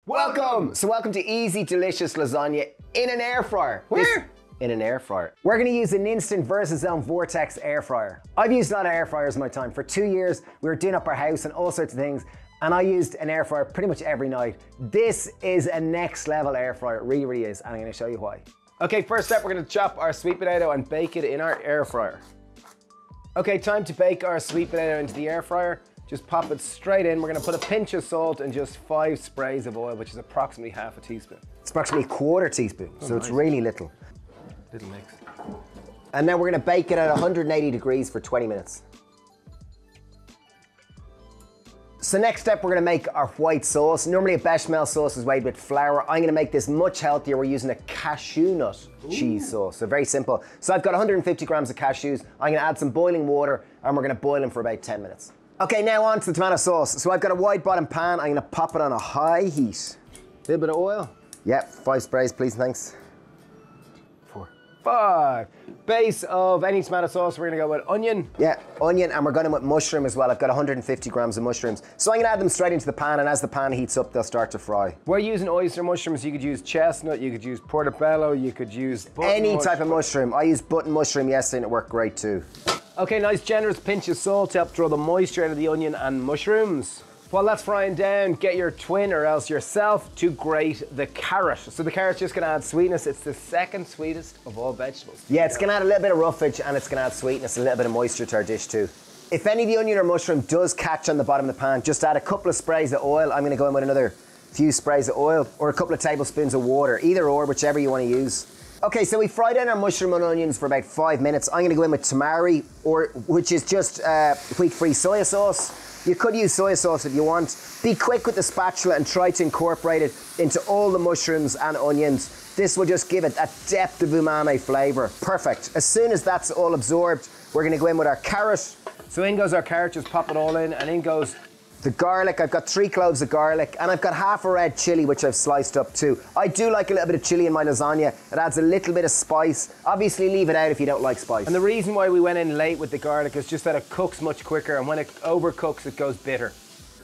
Welcome! So welcome to easy, delicious lasagna in an air fryer. Where? In an air fryer. We're gonna use an instant Versazone Vortex air fryer. I've used a lot of air fryers in my time. For 2 years, we were doing up our house and all sorts of things, and I used an air fryer pretty much every night. This is a next level air fryer, it really, really is, and I'm gonna show you why. Okay, first step, we're gonna chop our sweet potato and bake it in our air fryer. Okay, time to bake our sweet potato into the air fryer. Just pop it straight in. We're gonna put a pinch of salt and just 5 sprays of oil, which is approximately half a teaspoon. It's approximately a quarter teaspoon, so nice. It's really little. Little mix. And now we're gonna bake it at 180 degrees for 20 minutes. So next step, we're gonna make our white sauce. Normally a bechamel sauce is made with flour. I'm gonna make this much healthier. We're using a cashew nut cheese sauce, so very simple. So I've got 150 grams of cashews. I'm gonna add some boiling water and we're gonna boil them for about 10 minutes. Okay, now on to the tomato sauce. So I've got a wide bottom pan. I'm gonna pop it on a high heat. A little bit of oil. Yep, 5 sprays, please, thanks. 4. 5. Base of any tomato sauce, we're gonna go with onion. Yeah, onion, and we're going with mushroom as well. I've got 150 grams of mushrooms. So I'm gonna add them straight into the pan, and as the pan heats up, they'll start to fry. We're using oyster mushrooms. You could use chestnut, you could use portobello, you could use any type of mushroom. I used button mushroom yesterday and it worked great too. Okay, nice generous pinch of salt to help draw the moisture out of the onion and mushrooms. While that's frying down, get your twin or else yourself to grate the carrot. So the carrot's just gonna add sweetness. It's the second sweetest of all vegetables. Yeah, it's gonna add a little bit of roughage and it's gonna add sweetness, a little bit of moisture to our dish too. If any of the onion or mushroom does catch on the bottom of the pan, just add a couple of sprays of oil. I'm gonna go in with another few sprays of oil or a couple of tablespoons of water, either or, whichever you wanna use. Okay, so we fried down our mushroom and onions for about 5 minutes. I'm gonna go in with tamari, which is just wheat-free soy sauce. You could use soy sauce if you want. Be quick with the spatula and try to incorporate it into all the mushrooms and onions. This will just give it a depth of umami flavor. Perfect. As soon as that's all absorbed, we're gonna go in with our carrot. So in goes our carrot, just pop it all in, and in goes the garlic. I've got 3 cloves of garlic, and I've got half a red chilli, which I've sliced up too. I do like a little bit of chilli in my lasagna. It adds a little bit of spice. Obviously leave it out if you don't like spice. And the reason why we went in late with the garlic is just that it cooks much quicker, and when it overcooks, it goes bitter.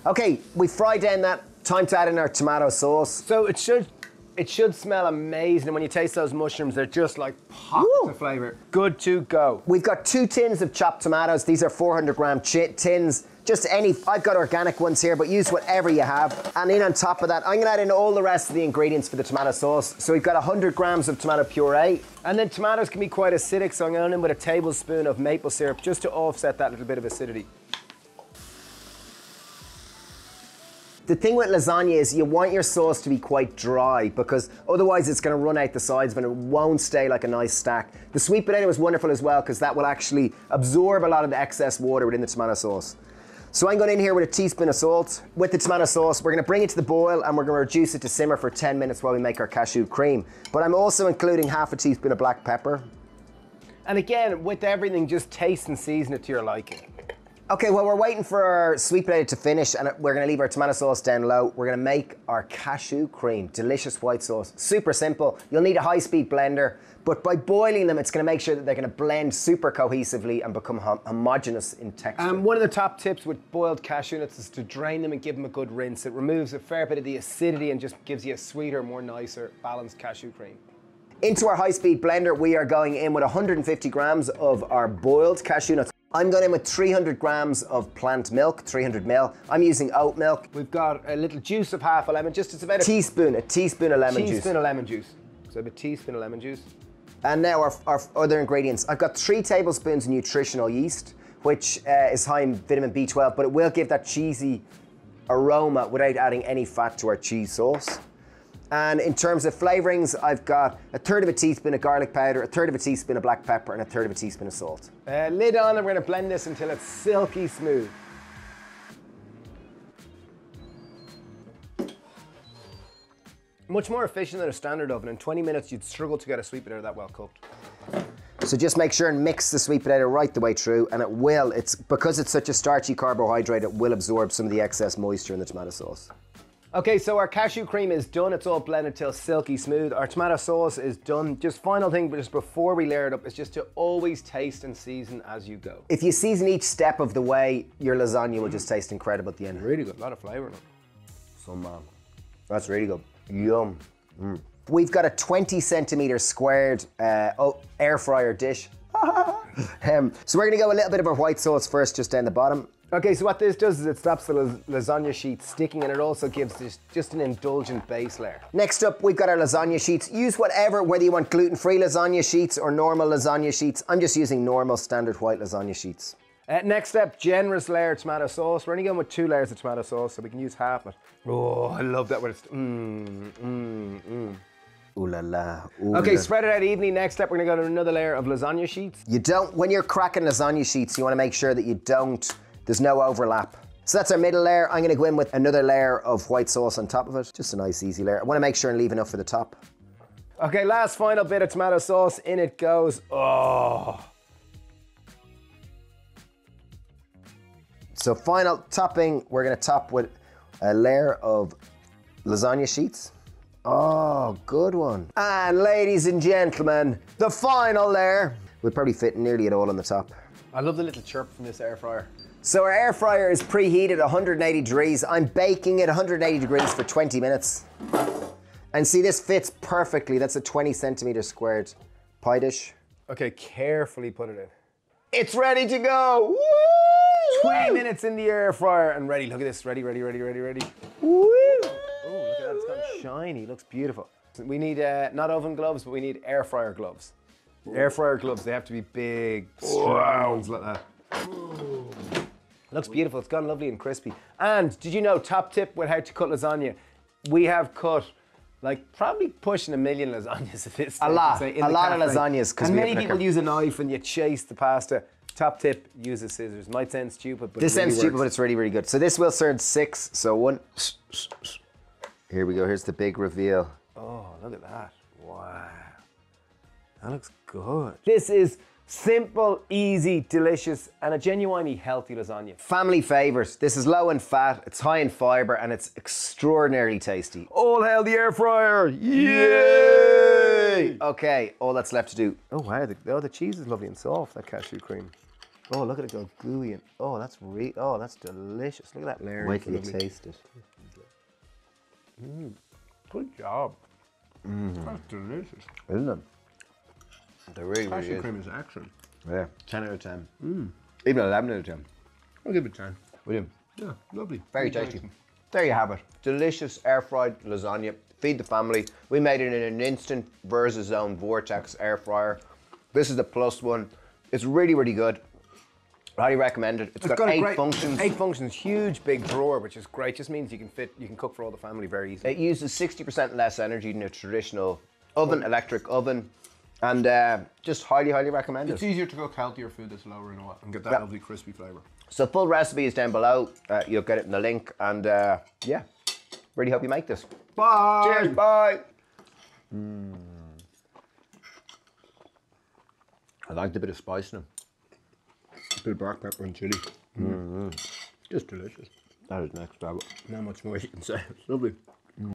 Okay, we fried down that. Time to add in our tomato sauce. So it should smell amazing, and when you taste those mushrooms, they're just like pops of flavor. Good to go. We've got 2 tins of chopped tomatoes. These are 400 gram tins. Just any, I've got organic ones here, but use whatever you have. And in on top of that, I'm gonna add in all the rest of the ingredients for the tomato sauce. So we've got 100 grams of tomato puree. And then tomatoes can be quite acidic, so I'm going in with a tablespoon of maple syrup just to offset that little bit of acidity. The thing with lasagna is you want your sauce to be quite dry because otherwise it's going to run out the sides and it won't stay like a nice stack. The sweet potato is wonderful as well because that will actually absorb a lot of the excess water within the tomato sauce. So I'm going in here with a teaspoon of salt. With the tomato sauce, we're going to bring it to the boil and we're going to reduce it to simmer for 10 minutes while we make our cashew cream. But I'm also including half a teaspoon of black pepper. And again, with everything, just taste and season it to your liking. Okay, well, we're waiting for our sweet potato to finish and we're gonna leave our tomato sauce down low. We're gonna make our cashew cream, delicious white sauce. Super simple. You'll need a high-speed blender, but by boiling them, it's gonna make sure that they're gonna blend super cohesively and become homogeneous in texture. One of the top tips with boiled cashew nuts is to drain them and give them a good rinse. It removes a fair bit of the acidity and just gives you a sweeter, more nicer, balanced cashew cream. Into our high-speed blender, we are going in with 150 grams of our boiled cashew nuts. I'm going in with 300 grams of plant milk, 300 ml. I'm using oat milk. We've got a little juice of half a lemon, just it's about a teaspoon of lemon juice. Teaspoon of lemon juice. So a teaspoon of lemon juice. And now our other ingredients. I've got 3 tablespoons of nutritional yeast, which is high in vitamin B12, but it will give that cheesy aroma without adding any fat to our cheese sauce. And in terms of flavorings, I've got 1/3 of a teaspoon of garlic powder, 1/3 of a teaspoon of black pepper, and 1/3 of a teaspoon of salt. Lid on, and we're gonna blend this until it's silky smooth. Much more efficient than a standard oven. In 20 minutes, you'd struggle to get a sweet potato that well cooked. So just make sure and mix the sweet potato right the way through, and because it's such a starchy carbohydrate, it will absorb some of the excess moisture in the tomato sauce. Okay, so our cashew cream is done. It's all blended till silky smooth. Our tomato sauce is done. Just final thing, but just before we layer it up, is just to always taste and season as you go. If you season each step of the way, your lasagna will just taste incredible at the end. Really good, a lot of flavor in it. So, man. That's really good. Yum. We've got a 20 centimeter squared air fryer dish. So we're gonna go a little bit of our white sauce first, just down the bottom. Okay, so what this does is it stops the lasagna sheet sticking, and it also gives this just an indulgent base layer. Next up, we've got our lasagna sheets. Use whatever, whether you want gluten-free lasagna sheets or normal lasagna sheets. I'm just using normal standard white lasagna sheets. Next up, generous layer of tomato sauce. We're only going with 2 layers of tomato sauce, so we can use half it. Oh, I love that when it's Ooh la la. Okay, spread it out evenly. Next up, we're gonna go to another layer of lasagna sheets. You don't, when you're cracking lasagna sheets, you wanna make sure that you don't, there's no overlap. So that's our middle layer. I'm gonna go in with another layer of white sauce on top of it. Just a nice, easy layer. I wanna make sure and leave enough for the top. Okay, last final bit of tomato sauce. In it goes. Oh. So final topping, we're gonna top with a layer of lasagna sheets. Oh, good one. And ladies and gentlemen, the final layer. We'll probably fit nearly it all on the top. I love the little chirp from this air fryer. So our air fryer is preheated at 180 degrees. I'm baking it 180 degrees for 20 minutes. And see, this fits perfectly. That's a 20 centimeter squared pie dish. Okay, carefully put it in. It's ready to go. Woo! 20 minutes in the air fryer and ready. Look at this, ready. Woo! Oh, look at that, it's gone shiny, looks beautiful. We need not oven gloves, but we need air fryer gloves. Air fryer gloves, they have to be big, strong ones like that. Looks beautiful, it's gone lovely and crispy. And did you know, top tip with how to cut lasagna, we have cut like probably pushing 1 million lasagnas at this stage. A lot of lasagnas. And many people use a knife and you chase the pasta. Top tip, use a scissors. Might sound stupid, but this it really sounds stupid, works. but it's really, really good. So this will serve 6. So 1. Here we go. Here's the big reveal. Oh, look at that. Wow. That looks good. This is simple, easy, delicious, and a genuinely healthy lasagna. Family favourite. This is low in fat, it's high in fibre, and it's extraordinarily tasty. All hail the air fryer! Yay! Okay, all that's left to do. Oh wow, the cheese is lovely and soft, that cashew cream. Oh, look at it go gooey, and oh, that's delicious. Look at that layer. Wait till you taste it. Good job. That's delicious. Isn't it? They're really, really Cashew good. cream is excellent. Yeah, 10 out of 10. Even 11 out of 10. I'll give it 10. Will you? Yeah, lovely. Very tasty. There you have it. Delicious air-fried lasagna. Feed the family. We made it in an instant Verzazone Vortex air fryer. This is the plus one. It's really, really good. I highly recommend it. It's got 8 functions. 8 functions, huge big drawer, which is great. Just means you can cook for all the family very easily. It uses 60% less energy than a traditional oven, electric oven. And just highly, highly recommend it. It's easier to cook healthier food that's lower in oil and get that lovely crispy flavour. So full recipe is down below. You'll get it in the link. And yeah, really hope you make this. Bye! Cheers, bye! I liked a bit of spice in them. A bit of black pepper and chilli. Just delicious. That is next level. Not much more you can say. It's lovely.